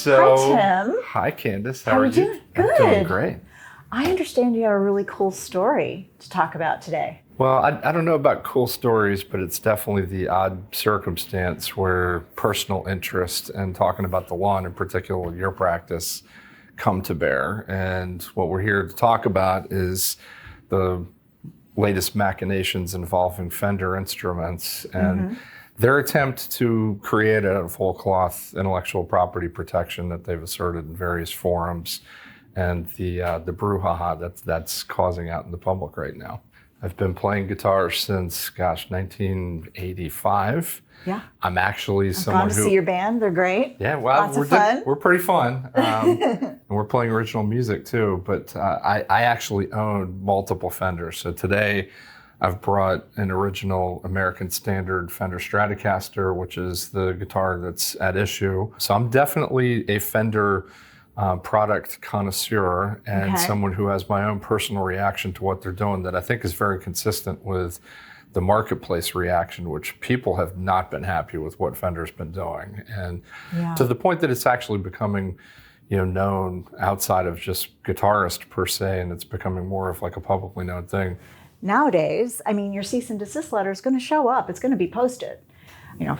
So, hi, Tim. Hi, Kandis. How are you doing? Good. I'm doing great. I understand you have a really cool story to talk about today. Well, I don't know about cool stories, but it's definitely the odd circumstance where personal interest and talking about the law, and in particular your practice, come to bear. And what we're here to talk about is the latest machinations involving Fender instruments and their attempt to create a full cloth intellectual property protection that they've asserted in various forums, and the brouhaha that's causing out in the public right now. I've been playing guitar since, 1985. Yeah. I'm actually someone gone to see your band. They're great. Yeah, well, Lots of fun. We're pretty fun. And we're playing original music too, but I actually own multiple Fenders. So today I've brought an original American standard Fender Stratocaster, which is the guitar that's at issue. So I'm definitely a Fender product connoisseur and someone who has my own personal reaction to what they're doing that I think is very consistent with the marketplace reaction, which people have not been happy with what Fender's been doing. And to the point that it's actually becoming, known outside of just guitarists per se, and it's becoming more of like a publicly known thing. Nowadays, I mean, your cease and desist letter is going to show up. It's going to be posted.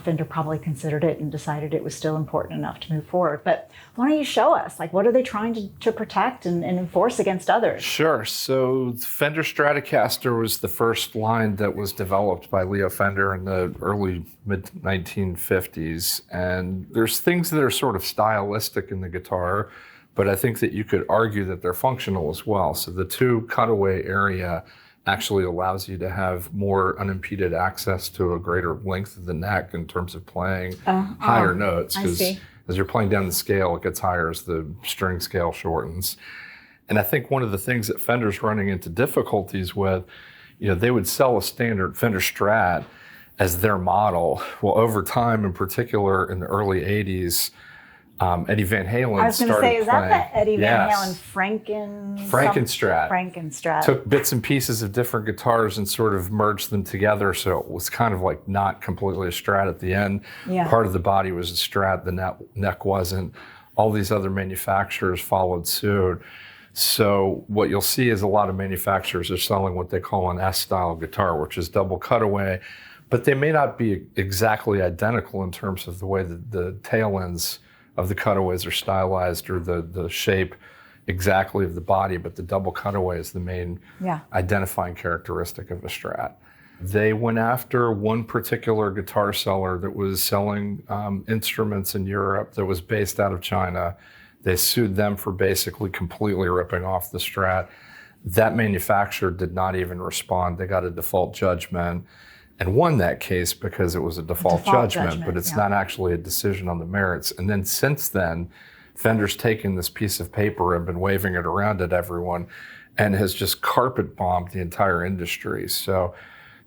Fender probably considered it and decided it was still important enough to move forward. But why don't you show us, what are they trying to protect and enforce against others? Sure. So Fender Stratocaster was the first line that was developed by Leo Fender in the early mid-1950s. And there's things that are sort of stylistic in the guitar, but I think that you could argue that they're functional as well. So the two cutaway area actually allows you to have more unimpeded access to a greater length of the neck in terms of playing higher notes. Because as you're playing down the scale, it gets higher as the string scale shortens. And I think one of the things that Fender's running into difficulties with, they would sell a standard Fender Strat as their model. Well, over time, in particular in the early 80s, Eddie Van Halen I was going to say, is playing. that the Eddie Van Halen Frankenstrat? Frankenstrat. Took bits and pieces of different guitars and sort of merged them together, so it was kind of like not completely a Strat at the end. Part of the body was a Strat, the neck wasn't. All these other manufacturers followed suit. So what you'll see is a lot of manufacturers are selling what they call an S-style guitar, which is double cutaway, but they may not be exactly identical in terms of the way that the tail ends of the cutaways are stylized, or the shape exactly of the body, but the double cutaway is the main identifying characteristic of a Strat. They went after one particular guitar seller that was selling instruments in Europe that was based out of China. They sued them for basically completely ripping off the Strat. That manufacturer did not even respond. They got a default judgment and won that case because it was a default judgment, but it's not actually a decision on the merits. And then since then, Fender's taken this piece of paper and been waving it around at everyone and has just carpet bombed the entire industry. So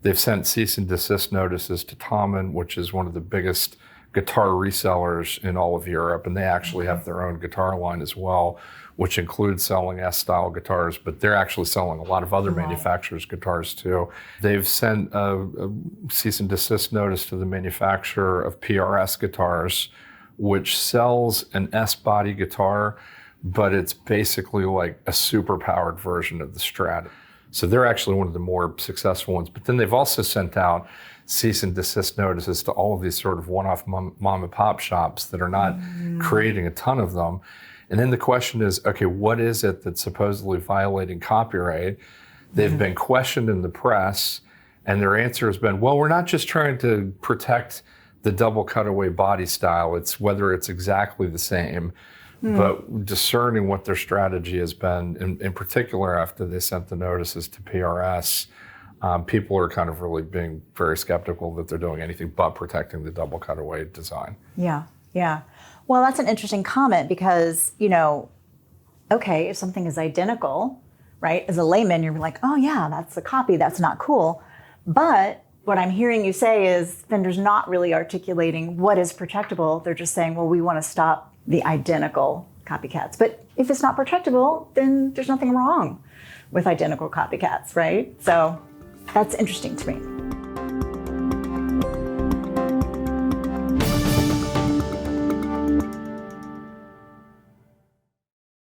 they've sent cease and desist notices to Thomann, which is one of the biggest guitar resellers in all of Europe, and they actually have their own guitar line as well, which includes selling S-style guitars, but they're actually selling a lot of other manufacturers' guitars too. They've sent a cease and desist notice to the manufacturer of PRS guitars, which sells an S-body guitar, but it's basically like a super-powered version of the Strat. So they're actually one of the more successful ones. But then they've also sent out cease and desist notices to all of these sort of one-off mom and pop shops that are not creating a ton of them. And then the question is, okay, what is it that's supposedly violating copyright? They've been questioned in the press, and their answer has been, well, we're not just trying to protect the double cutaway body style, it's whether it's exactly the same, but discerning what their strategy has been, in particular after they sent the notices to PRS, people are kind of really being very skeptical that they're doing anything but protecting the double cutaway design. Yeah. Well, that's an interesting comment because, okay, if something is identical, right, as a layman, you're like, oh yeah, that's a copy, that's not cool. But what I'm hearing you say is Fender's not really articulating what is protectable. They're just saying, well, we want to stop the identical copycats. But if it's not protectable, then there's nothing wrong with identical copycats, right? So that's interesting to me.